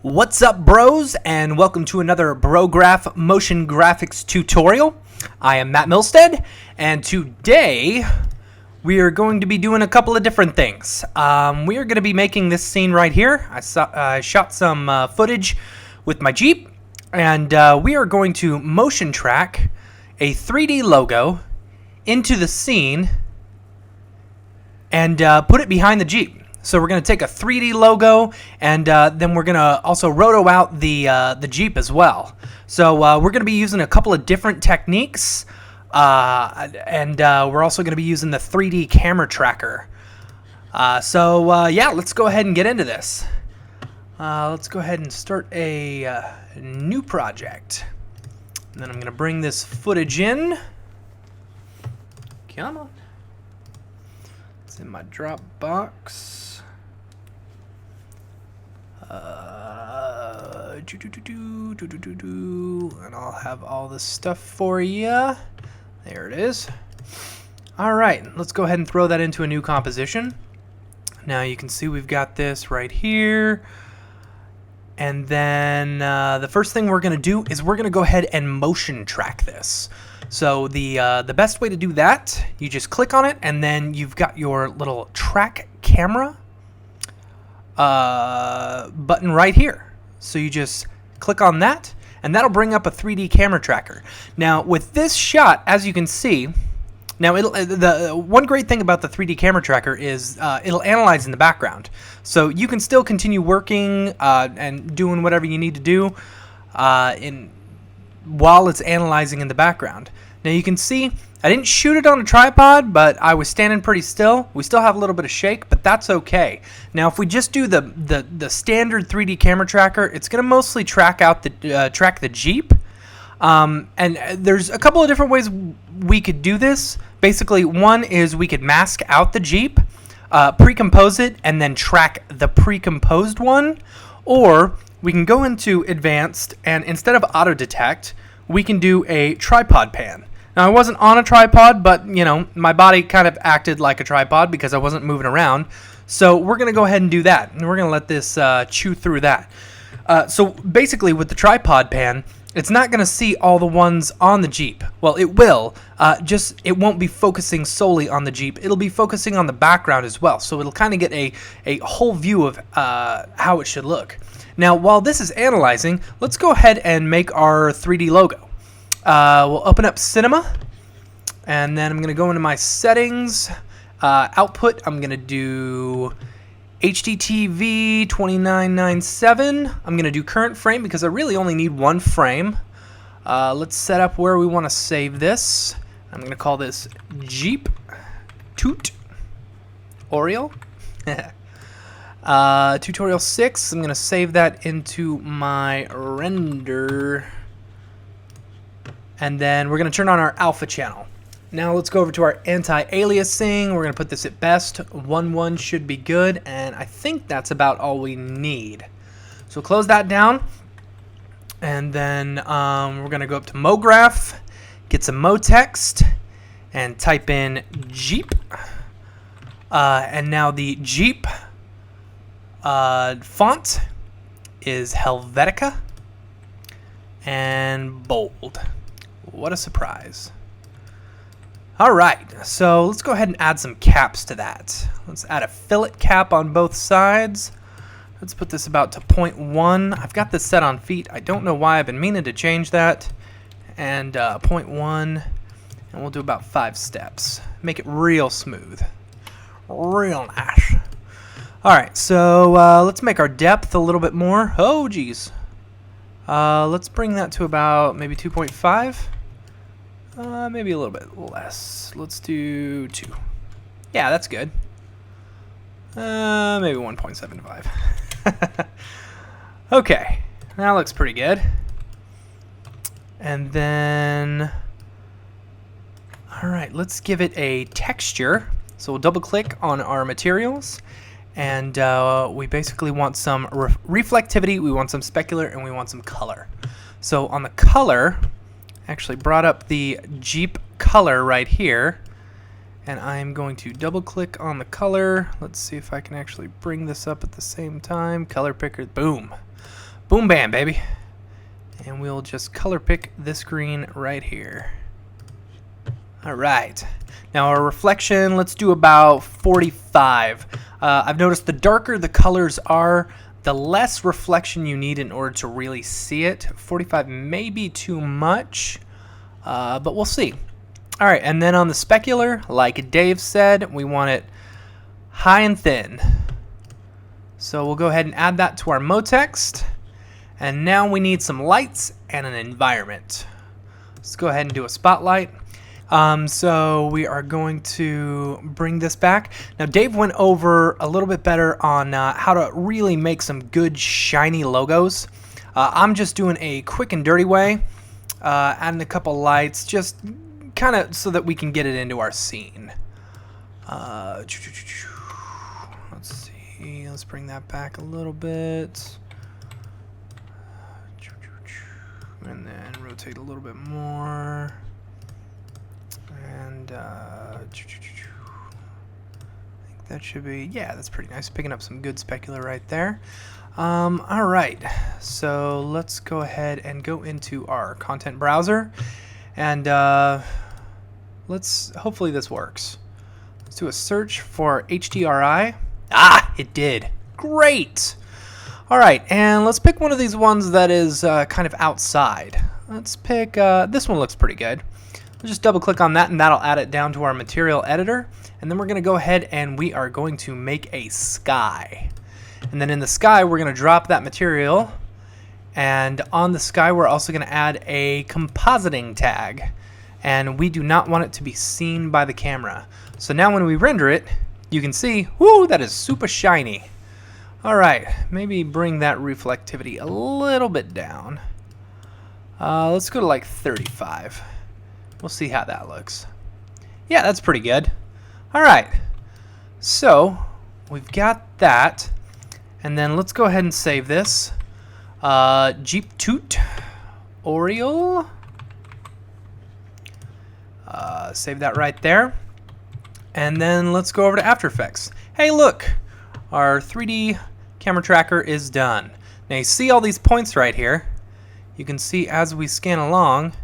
What's up, bros, and welcome to another Brograph motion graphics tutorial. I am Matt Milstead, and today we are going to be doing a couple of different things. We are going to be making this scene right here. I shot some footage with my Jeep, and we are going to motion track a 3D logo into the scene and put it behind the Jeep. So we're going to take a 3D logo, and then we're going to also roto out the Jeep as well. So we're going to be using a couple of different techniques, and we're also going to be using the 3D camera tracker. Yeah, let's go ahead and get into this. Let's go ahead and start a new project. And then I'm going to bring this footage in. Come on. It's in my Dropbox. And I'll have all this stuff for you. There it is. All right, let's go ahead and throw that into a new composition. Now you can see we've got this right here. And then the first thing we're going to do is we're going to go ahead and motion track this. So the best way to do that, you just click on it, and then you've got your little track camera button right here. So you just click on that, and that'll bring up a 3D camera tracker. Now with this shot, as you can see, now the one great thing about the 3D camera tracker is it'll analyze in the background. So you can still continue working and doing whatever you need to do while it's analyzing in the background. Now you can see I didn't shoot it on a tripod, but I was standing pretty still. We still have a little bit of shake, but that's okay. Now if we just do the standard 3D camera tracker, it's going to mostly track the Jeep. And there's a couple of different ways we could do this. Basically, one is we could mask out the Jeep, pre-compose it, and then track the pre-composed one. Or we can go into advanced, and instead of auto detect, we can do a tripod pan. Now I wasn't on a tripod, but you know, my body kind of acted like a tripod because I wasn't moving around. So we're going to go ahead and do that, and we're going to let this chew through that. So basically with the tripod pan, it's not going to see all the ones on the Jeep. Well, it will, just it won't be focusing solely on the Jeep. It'll be focusing on the background as well. So it'll kind of get a whole view of how it should look. Now, while this is analyzing, let's go ahead and make our 3D logo. We'll open up Cinema, and then I'm going to go into my settings. Output, I'm going to do HDTV 2997. I'm going to do current frame because I really only need one frame. Let's set up where we want to save this. I'm going to call this Jeep Toot Oriole. Tutorial 6. I'm going to save that into my render. And then we're going to turn on our alpha channel. Now let's go over to our anti-aliasing. We're going to put this at best. 1.1 should be good, and I think that's about all we need. So close that down, and then we're going to go up to Brograph, get some Motext, and type in Jeep. And now the Jeep font is Helvetica and bold. What a surprise. Alright, so let's go ahead and add some caps to that. Let's add a fillet cap on both sides. Let's put this about to 0.1. I've got this set on feet. I don't know why. I've been meaning to change that. And 0.1. And we'll do about 5 steps. Make it real smooth. Real nice. Alright, so let's make our depth a little bit more. Oh, geez. Let's bring that to about maybe 2.5. Maybe a little bit less. Let's do 2. Yeah, that's good. Maybe 1.75. Okay, that looks pretty good. And then, all right, let's give it a texture. So we'll double click on our materials, and we basically want some reflectivity, we want some specular, and we want some color. So on the color, actually brought up the Jeep color right here, and I'm going to double click on the color. Let's see if I can actually bring this up at the same time. Color picker, boom. Boom, bam, baby. And we'll just color pick this green right here. All right. Now our reflection, let's do about 45. I've noticed the darker the colors are, the less reflection you need in order to really see it. 45 may be too much, but we'll see. All right, and then on the specular, like Dave said, we want it high and thin. So we'll go ahead and add that to our motext. And now we need some lights and an environment. Let's go ahead and do a spotlight. So we are going to bring this back. Now Dave went over a little bit better on how to really make some good shiny logos. I'm just doing a quick and dirty way, adding a couple lights, just kind of so that we can get it into our scene. Let's see, let's bring that back a little bit. And then rotate a little bit more. And I think that should be, yeah, that's pretty nice. Picking up some good specular right there. All right, so let's go ahead and go into our content browser, and hopefully this works. Let's do a search for HDRI. Ah, it did. Great. All right, and let's pick one of these ones that is kind of outside. Let's pick, this one looks pretty good. We'll just double click on that and that'll add it down to our material editor. And then we're gonna go ahead and we are going to make a sky. And then in the sky, we're gonna drop that material. And on the sky, we're also gonna add a compositing tag. And we do not want it to be seen by the camera. So now when we render it, you can see, whoo, that is super shiny. All right, maybe bring that reflectivity a little bit down. Let's go to like 35. We'll see how that looks. Yeah, that's pretty good. All right, so we've got that. And then let's go ahead and save this. Jeep Toot Oriole. Save that right there. And then let's go over to After Effects. Hey, look, our 3D camera tracker is done. Now you see all these points right here. You can see as we scan along,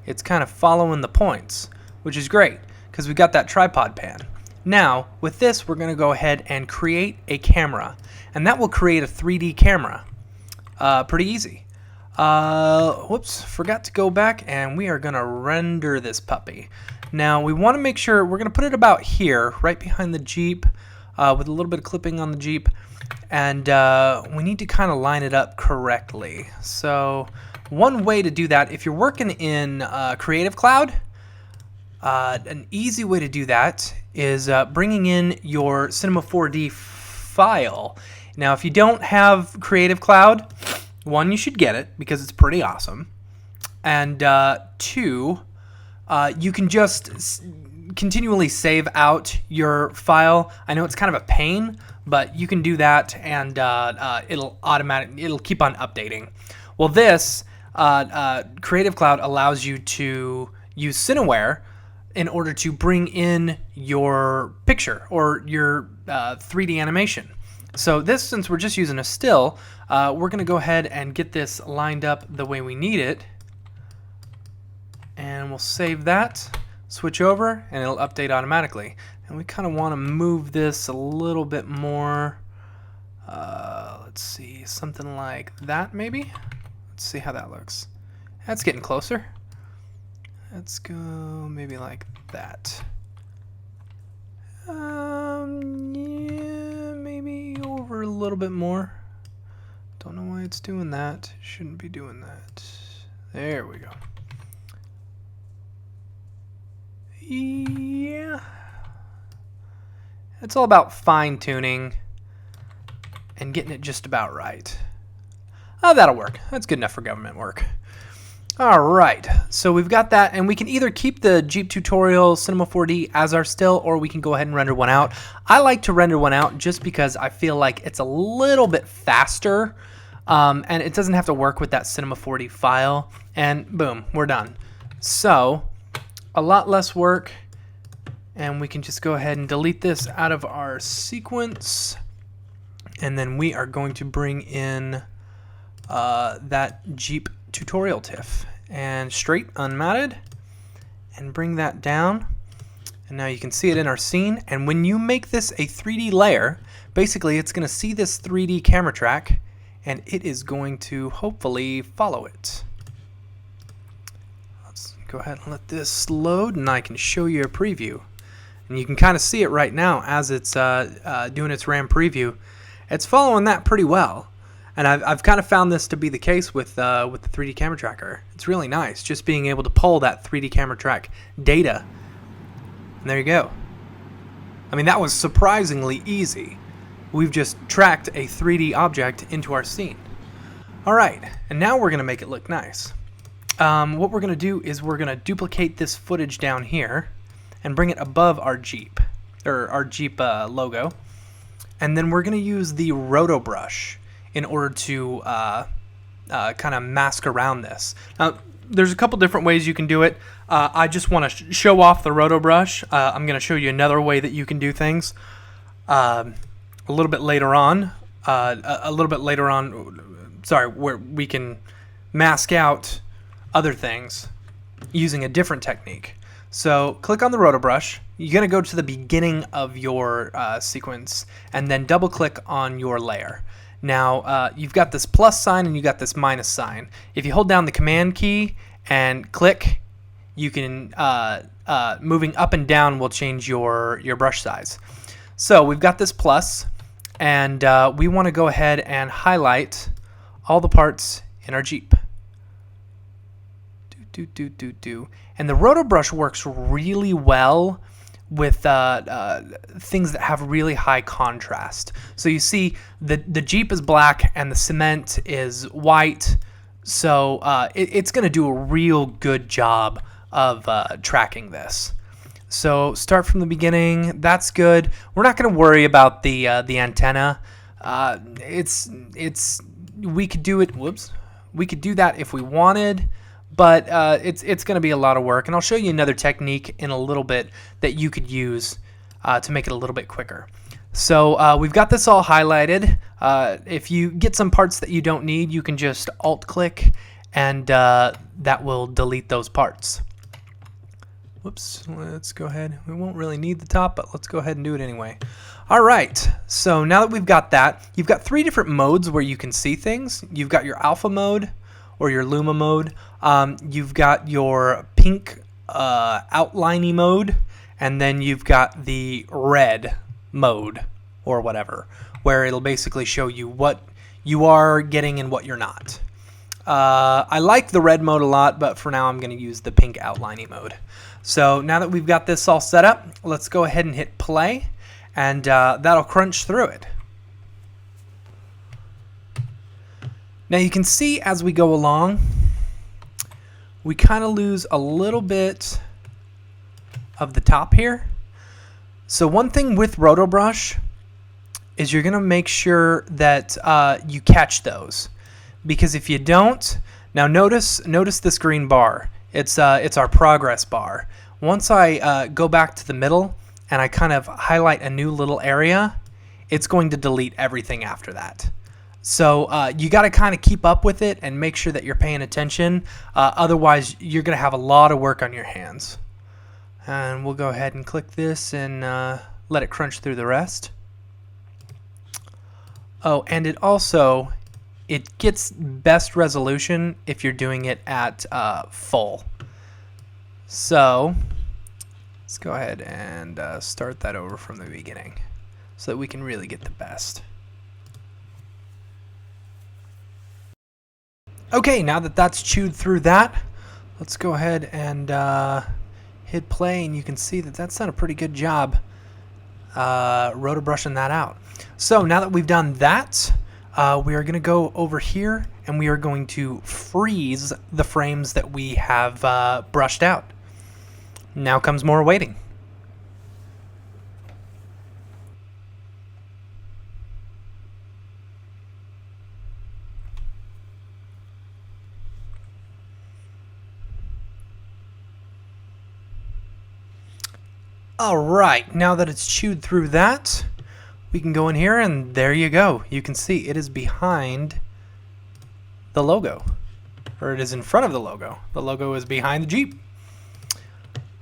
it's kind of following the points, which is great because we got that tripod pan. Now with this, we're going to go ahead and create a camera, and that will create a 3D camera. Pretty easy. Whoops, forgot to go back, and we are going to render this puppy. Now we want to make sure we're going to put it about here, right behind the Jeep, with a little bit of clipping on the Jeep, and we need to kind of line it up correctly. So one way to do that, if you're working in Creative Cloud, an easy way to do that is bringing in your Cinema 4D file. Now if you don't have Creative Cloud, one, you should get it because it's pretty awesome, and two, you can just continually save out your file. I know it's kind of a pain, but you can do that, and it'll keep on updating. Well, this Creative Cloud allows you to use Cineware in order to bring in your picture or your 3D animation. So this, since we're just using a still, we're going to go ahead and get this lined up the way we need it. And we'll save that, switch over, and it'll update automatically. And we kind of want to move this a little bit more. Let's see, something like that maybe. Let's see how that looks. That's getting closer. Let's go maybe like that. Yeah, maybe over a little bit more. Don't know why it's doing that. Shouldn't be doing that. There we go. Yeah. It's all about fine-tuning and getting it just about right. Oh, that'll work. That's good enough for government work. All right, so we've got that, and we can either keep the Jeep Tutorial Cinema 4D as our still, or we can go ahead and render one out. I like to render one out just because I feel like it's a little bit faster, and it doesn't have to work with that Cinema 4D file, and boom, we're done. So a lot less work, and we can just go ahead and delete this out of our sequence, and then we are going to bring in that Jeep tutorial TIFF. And straight, unmatted, and bring that down. And now you can see it in our scene. And when you make this a 3D layer, basically it's going to see this 3D camera track, and it is going to hopefully follow it. Let's go ahead and let this load, and I can show you a preview. And you can kind of see it right now as it's doing its RAM preview. It's following that pretty well. And I've kind of found this to be the case with the 3D camera tracker. It's really nice, just being able to pull that 3D camera track data. And there you go. I mean, that was surprisingly easy. We've just tracked a 3D object into our scene. All right, and now we're going to make it look nice. What we're going to do is we're going to duplicate this footage down here and bring it above our Jeep, or our Jeep logo. And then we're going to use the Roto Brush in order to kind of mask around this. Now, there's a couple different ways you can do it. I just want to show off the Roto Brush. I'm going to show you another way that you can do things a little bit later on. Sorry, where we can mask out other things using a different technique. So click on the Roto Brush. You're going to go to the beginning of your sequence and then double click on your layer. Now you've got this plus sign and you got this minus sign. If you hold down the command key and click, you can moving up and down will change your brush size. So we've got this plus, and we want to go ahead and highlight all the parts in our Jeep. And the Roto Brush works really well with things that have really high contrast. So you see the Jeep is black and the cement is white, so it's going to do a real good job of tracking this. So start from the beginning. That's good. We're not going to worry about the antenna. We could do it. Whoops. We could do that if we wanted. But it's going to be a lot of work, and I'll show you another technique in a little bit that you could use to make it a little bit quicker. So we've got this all highlighted. If you get some parts that you don't need, you can just Alt-click, and that will delete those parts. Whoops, let's go ahead. We won't really need the top, but let's go ahead and do it anyway. All right, so now that we've got that, you've got 3 different modes where you can see things. You've got your alpha mode, or your Luma mode. You've got your pink outliney mode, and then you've got the red mode, or whatever, where it'll basically show you what you are getting and what you're not. I like the red mode a lot, but for now I'm going to use the pink outliney mode. So now that we've got this all set up, let's go ahead and hit play, and that'll crunch through it. Now you can see as we go along, we kind of lose a little bit of the top here. So one thing with Roto Brush is you're going to make sure that you catch those, because if you don't, now notice this green bar. It's our progress bar. Once I go back to the middle and I kind of highlight a new little area, it's going to delete everything after that. So you got to kind of keep up with it and make sure that you're paying attention. Otherwise, you're going to have a lot of work on your hands. And we'll go ahead and click this and let it crunch through the rest. Oh, and it gets best resolution if you're doing it at full. So let's go ahead and start that over from the beginning so that we can really get the best. Okay, now that that's chewed through that, let's go ahead and hit play, and you can see that that's done a pretty good job roto brushing that out. So now that we've done that, we are going to go over here and we are going to freeze the frames that we have brushed out. Now comes more waiting. Alright, now that it's chewed through that, we can go in here and there you go. You can see it is behind the logo, or it is in front of the logo. The logo is behind the Jeep.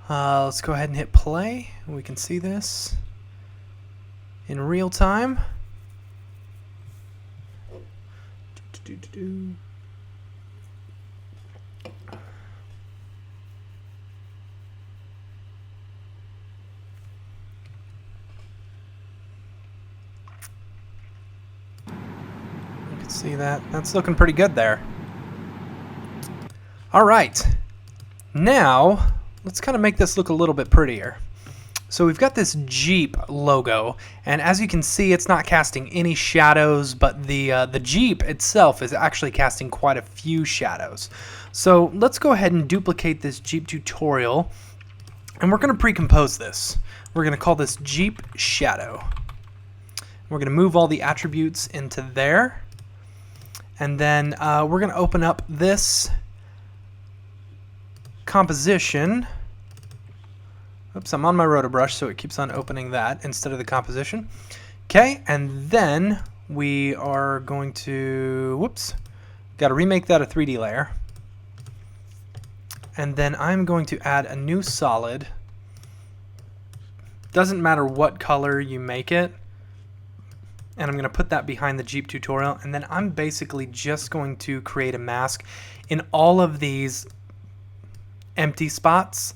Let's go ahead and hit play. We can see this in real time. You can see that. That's looking pretty good there. All right. Now, let's kind of make this look a little bit prettier. So we've got this Jeep logo, and as you can see, it's not casting any shadows, but the Jeep itself is actually casting quite a few shadows. So let's go ahead and duplicate this Jeep tutorial, and we're going to pre-compose this. We're going to call this Jeep Shadow. We're going to move all the attributes into there, and then we're going to open up this composition. Oops, I'm on my Roto Brush, so it keeps on opening that instead of the composition. Okay, and then we are going to, whoops, got to remake that a 3D layer. And then I'm going to add a new solid. Doesn't matter what color you make it. And I'm going to put that behind the Jeep tutorial. And then I'm basically just going to create a mask in all of these empty spots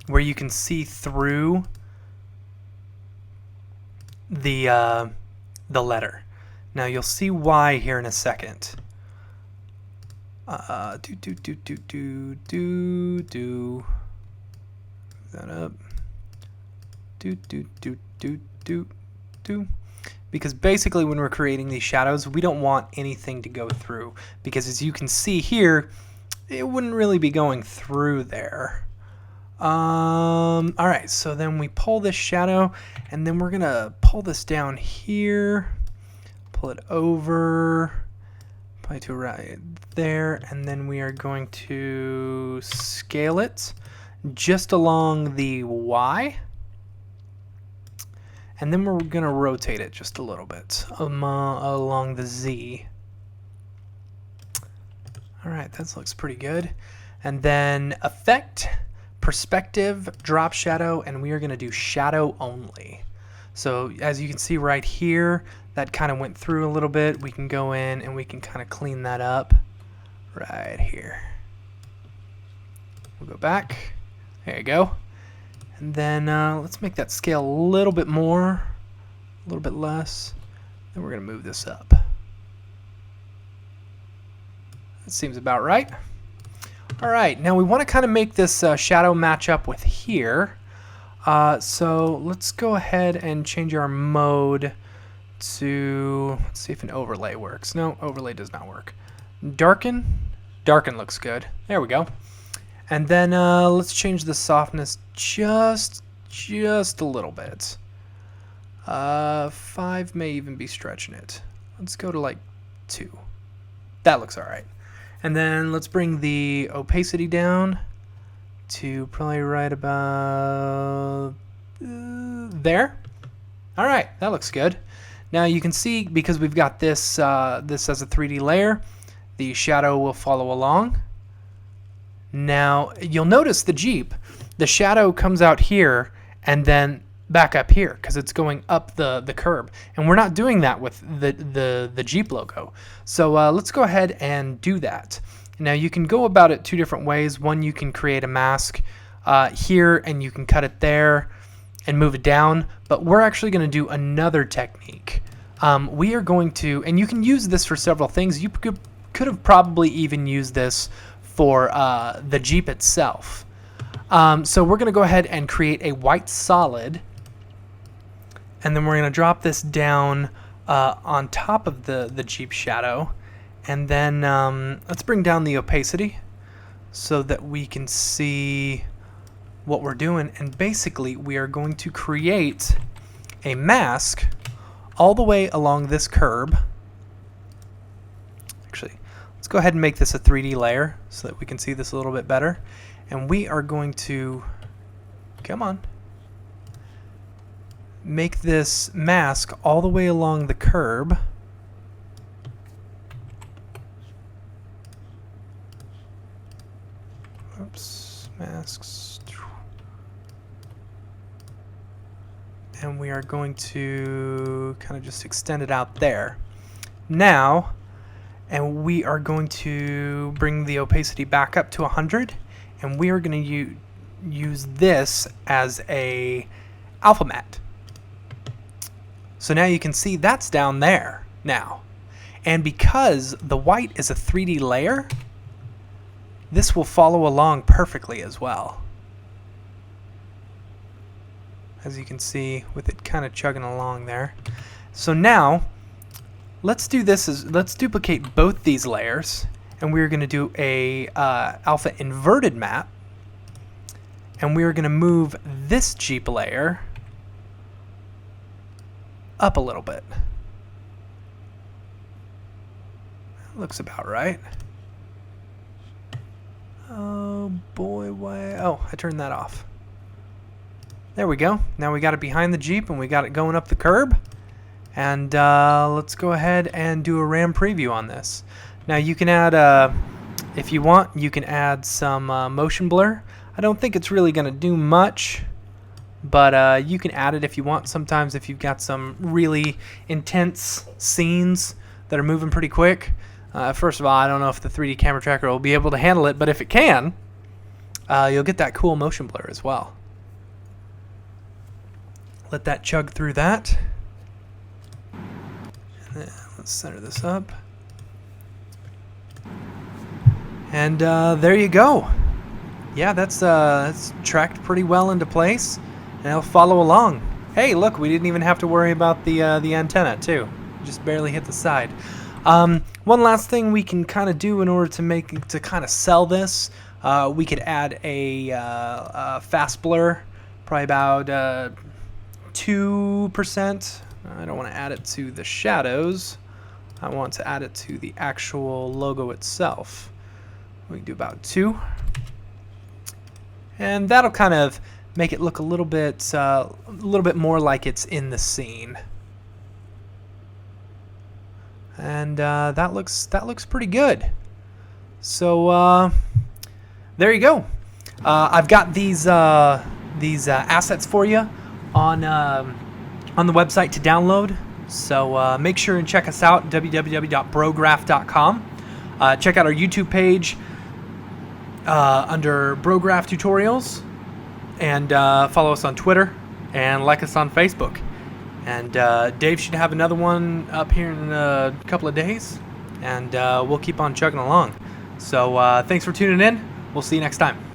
where you can see through the letter. Now you'll see why here in a second. That up. Because basically when we're creating these shadows, we don't want anything to go through, because as you can see here, it wouldn't really be going through there. Alright, so then we pull this shadow, and then we're gonna pull this down here, pull it over, probably to right there, and then we are going to scale it just along the Y, and then we're gonna rotate it just a little bit along the Z. Alright, that looks pretty good. And then effect, perspective, drop shadow, and we are going to do shadow only. So as you can see right here, that kind of went through a little bit. We can go in and we can kind of clean that up right here. We'll go back. There you go. And then let's make that scale a little bit more, a little bit less. Then we're going to move this up. That seems about right. All right, now we want to kind of make this shadow match up with here. So let's go ahead and change our mode to, let's see if an overlay works. No, overlay does not work. Darken. Darken looks good. There we go. And then let's change the softness just a little bit. 5 may even be stretching it. Let's go to like 2. That looks all right. And then let's bring the opacity down to probably right about there. All right, that looks good. Now you can see, because we've got this this as a 3D layer, the shadow will follow along. Now you'll notice the Jeep, the shadow comes out here and then back up here because it's going up the curb, and we're not doing that with the Jeep logo. So let's go ahead and do that. Now you can go about it 2 different ways. One, you can create a mask here and you can cut it there and move it down, but we're actually going to do another technique. We are going to, and you can use this for several things. You could have probably even used this for the Jeep itself. So we're going to go ahead and create a white solid, and then we're going to drop this down on top of the Jeep shadow, and then let's bring down the opacity so that we can see what we're doing. And basically we are going to create a mask all the way along this curb. Actually, let's go ahead and make this a 3D layer so that we can see this a little bit better. And we are going to, come on, make this mask all the way along the curb. masks. And we are going to kind of just extend it out there. Now, and we are going to bring the opacity back up to 100, and we are going to use this as a alpha matte. So now you can see that's down there now. And because the white is a 3D layer, this will follow along perfectly as well. As you can see with it kind of chugging along there. So now let's do this let's duplicate both these layers, and we're going to do a alpha inverted map, and we're going to move this Jeep layer up a little bit. That looks about right. Oh boy, why? Oh, I turned that off. There we go. Now we got it behind the Jeep and we got it going up the curb. And let's go ahead and do a RAM preview on this. Now you can add, if you want, you can add some motion blur. I don't think it's really going to do much, but you can add it if you want. Sometimes if you've got some really intense scenes that are moving pretty quick. First of all, I don't know if the 3D camera tracker will be able to handle it, but if it can, you'll get that cool motion blur as well. Let that chug through that. Let's center this up. And there you go. Yeah, that's tracked pretty well into place, and it'll follow along. Hey, look, we didn't even have to worry about the antenna too. Just barely hit the side. One last thing we can kind of do in order to kind of sell this, we could add a fast blur, probably about 2%. I don't want to add it to the shadows. I want to add it to the actual logo itself. We can do about 2. And that'll kind of make it look a little bit more like it's in the scene. And that looks pretty good. So there you go. I've got these assets for you on the website to download. So make sure and check us out, www.brograph.com. Check out our YouTube page under Brograph Tutorials, and follow us on Twitter, and like us on Facebook. And Dave should have another one up here in a couple of days, and we'll keep on chugging along. So thanks for tuning in. We'll see you next time.